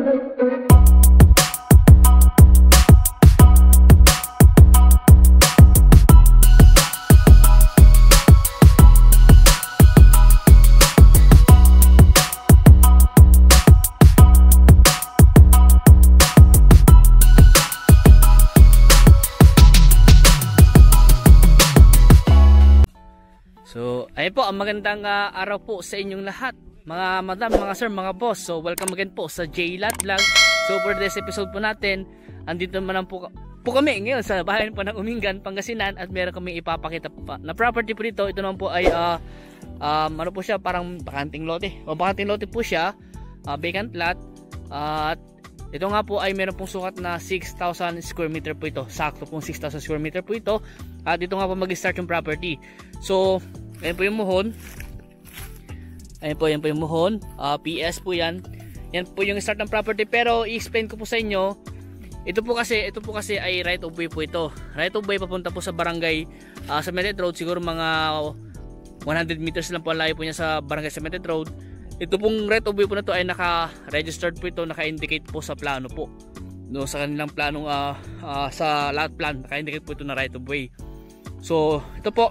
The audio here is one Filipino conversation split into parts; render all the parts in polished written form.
So, ayun po, ang magandang araw po sa inyong lahat, mga madam, mga sir, mga boss. So, welcome again po sa JLAT Vlog. So, for this episode po natin, andito naman po kami ngayon sa bahayan po ng Umingan, Pangasinan, at meron kami ipapakita po na property po dito. Ito naman po ay ano po siya, parang bakanting lote. O bakanting lote po siya, vacant lot. At ito nga po ay meron pong sukat na 6,000 square meter po ito. Sakto pong 6,000 square meter po ito. At dito nga po mag-start yung property. So, ayan po yung muhon. Ayan po yung muhon. PS po yan. Yan po yung start ng property. Pero i-explain ko po sa inyo. Ito po kasi ay right of way po ito. Right of way papunta po sa barangay Cemented Road. Siguro mga 100 meters lang po ang layo po niya sa barangay Cemented Road. Ito pong right of way po na to ay naka-registered po ito, naka-indicate po sa plano po. No, sa kanilang planong sa lot plan, naka-indicate po ito na right of way. So, ito po,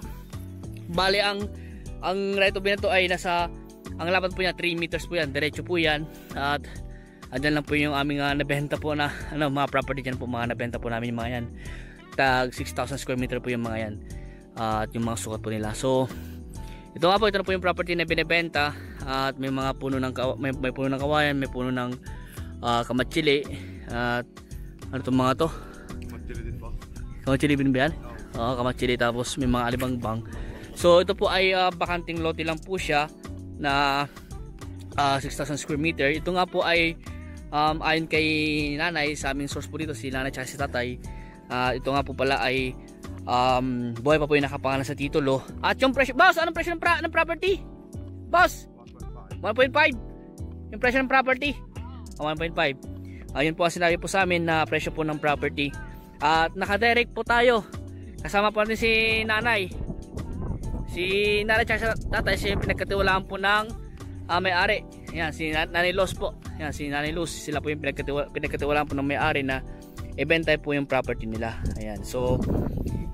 bali ang right of way na to ay ang lapad po niya 3 meters po yan, diretso po yan. At andyan lang po yung aming nabenta po na mga property dyan po, mga nabenta po namin yung mga yan. Tag 6,000 square meter po yung mga yan. At yung mga sukat po nila. So, ito na po yung property na binibenta. At may mga puno ng may puno ng kawayan, may puno ng kamatsili. At ano itong mga to? Kamatsili din po. Kamatsili din ba yan? Oo, kamatsili, tapos may mga alibangbang. So ito po ay bakanting lote lang po siya na 6,000 square meter. Ito nga po ay ayon kay nanay, sa aming source po dito, si nanay at si tatay, ito nga po pala ay buhay pa po yung nakapangalan sa titulo. At yung presyo, boss, anong presyo ng property? Boss, 1.5 yung presyo ng property. 1.5. Ayun po ang sinabi po sa amin na presyo po ng property. At nakadirect po tayo. Kasama po natin si nanay. Si nanay at tatay, siya yung pinagkatiwalaan po ng may-ari. Yan, si Nanay Luz po. Yan, si Nanay Luz, sila po yung pinagkatiwalaan po ng may-ari na ibenta po yung property nila. Ayan. So,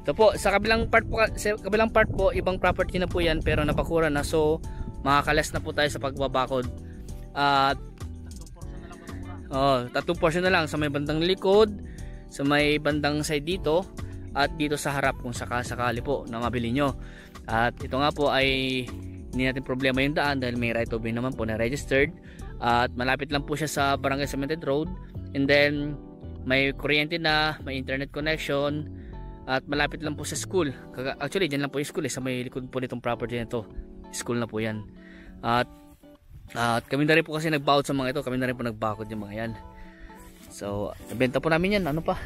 ito po, sa kabilang part po, ibang property na po yan, pero napakura na. So, makakalas na po tayo sa pagbabakod. At tatlong portion na lang sa may bandang likod, sa may bandang side dito, at dito sa harap kung sakali po na mabili nyo. At ito nga po ay hindi natin problema yung daan dahil may right of way naman po na registered. At malapit lang po siya sa barangay Cemented Road. And then may kuryente na, may internet connection, at malapit lang po sa school. Actually dyan lang po yung school sa may likod po nitong property na ito. School na po yan. At kami na rin po kasi nagbakod sa mga ito. Kami na rin po nagbakod yung mga yan. So nabenta po namin yan. Ano pa?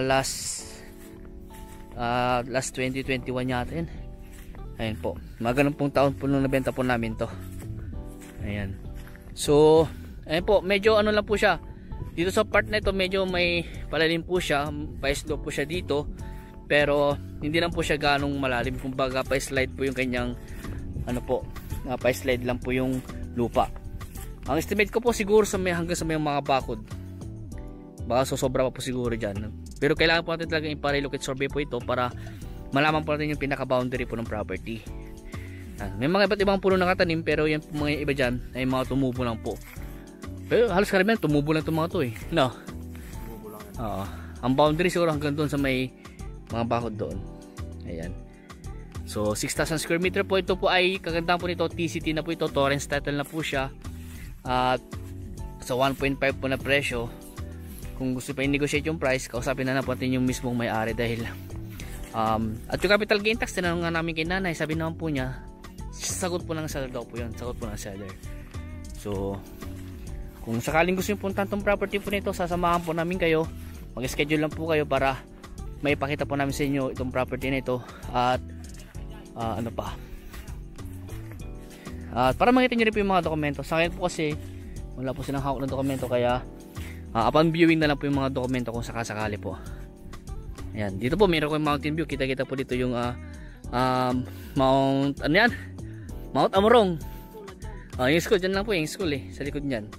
Last 2021 yata yan. Ayan po. Mga ganun pong taon po nung nabenta po namin to. Ayan. So ayan po. Medyo ano lang po siya. Dito sa part na ito medyo may palalim po siya. Pa-slow po siya dito. Pero hindi lang po siya ganong malalim. Kumbaga pa-slide po yung kanyang ano po. Pa-slide lang po yung lupa. Ang estimate ko po siguro hanggang sa may mga bakod. Baka sosobra pa po siguro dyan. Pero kailangan po natin talaga ipa-relocate survey po ito para malaman po natin yung pinaka-boundary po ng property. May mga iba't ibang puno nakatanim, pero yung mga iba dyan ay mga tumubo lang po. Pero halos karamihan tumubo lang itong mga to eh. No? Tumubo lang yan. Ang boundary siguro hanggang doon sa may mga bakod doon. Ayan. So 6,000 square meter po. Ito po ay kagandaan po nito, TCT na po ito, Torrens title na po siya. At sa 1.5 po na presyo. Kung gusto pa i-negotiate yung price, kausapin na natin yung mismong may-ari dahil at yung capital gain tax, tinanong nga namin kay nanay, sabi naman po niya, sagot po ng seller daw po yun, sagot po ng seller. So kung sakaling gusto yung puntan tong property po nito, sasamahan po namin kayo, mag-schedule lang po kayo para may pakita po namin sa inyo itong property na ito. At ano pa, at para makita nyo rin po yung mga dokumento. Sa akin po kasi wala po silang hawak ng dokumento, kaya upon viewing na lang po yung mga dokumento kung sakasakali po. Ayan, dito po meron ko yung mountain view. Kita-kita po dito yung Mount, ano yan? Mount Amorong. Yung school, dyan lang po yung school sa likod nyan.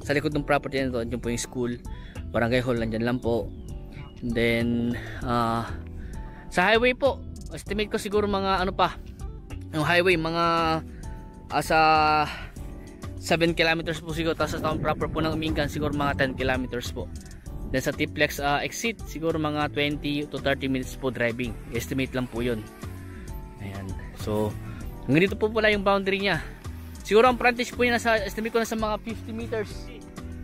sa likod ng property na ito, yun po yung school, barangay hall, nandyan lang po. And then sa highway po, estimate ko siguro mga ano pa, yung highway mga sa 7 kilometers po siguro, tapos sa town proper po ng Umingan siguro mga 10 kilometers po. Then sa Tiplex exit siguro mga 20 to 30 minutes po driving, estimate lang po yun. Ayan, so hanggang dito po pala yung boundary nya. Siguro ang frontage po niya nasa, estimate ko na sa mga 50 meters.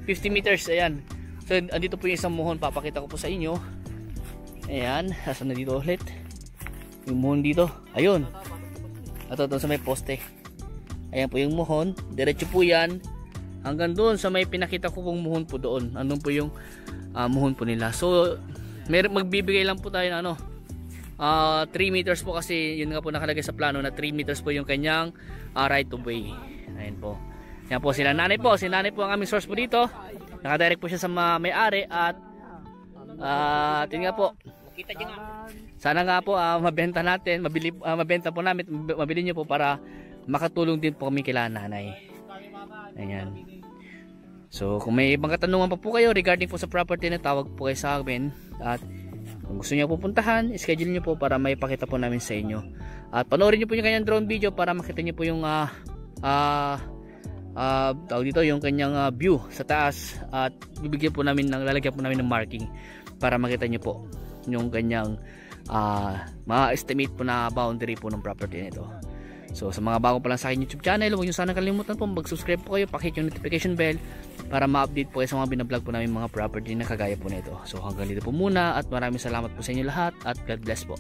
50 meters, ayan. So andito po yung isang muhon, papakita ko po sa inyo. Ayan, asan na dito ulit? Yung muhon dito, ayun. Ito doon sa may poste. Ayan po yung muhon, diretso po yan hanggang doon sa may pinakita ko pong muhon po doon. Andun po yung muhon po nila. So magbibigay lang po tayo ng ano, 3 meters po, kasi yun nga po nakalagay sa plano na 3 meters po yung kanyang right of way. Ayan po. Yan po sila nanay po. Si nanay po ang aming source po dito. Nakadirect po siya sa may-ari at yun nga po. Sana nga po mabenta natin, mabenta po namin, mabili nyo po para makatulong din po kami kila nanay. Ayan. So kung may ibang katanungan pa po kayo regarding po sa property na, tawag po kayo sa amin. At kung gusto niyo pupuntahan, schedule niyo po para may pakita po namin sa inyo. At panoorin niyo po yung kanyang drone video para makita niyo po yung tawag dito, yung kanyang view sa taas. At bibigyan po namin ng, lalagyan po namin ng marking para makita niyo po yung kanyang ma-estimate po na boundary po ng property nito. So sa mga bago pa lang sa akin YouTube channel, huwag niyo sana kalimutan po mag-subscribe po kayo, pakihit yung notification bell para ma-update po kayo sa mga binablog po namin mga property na kagaya po nito. So hanggang dito po muna at maraming salamat po sa inyo lahat at God bless po.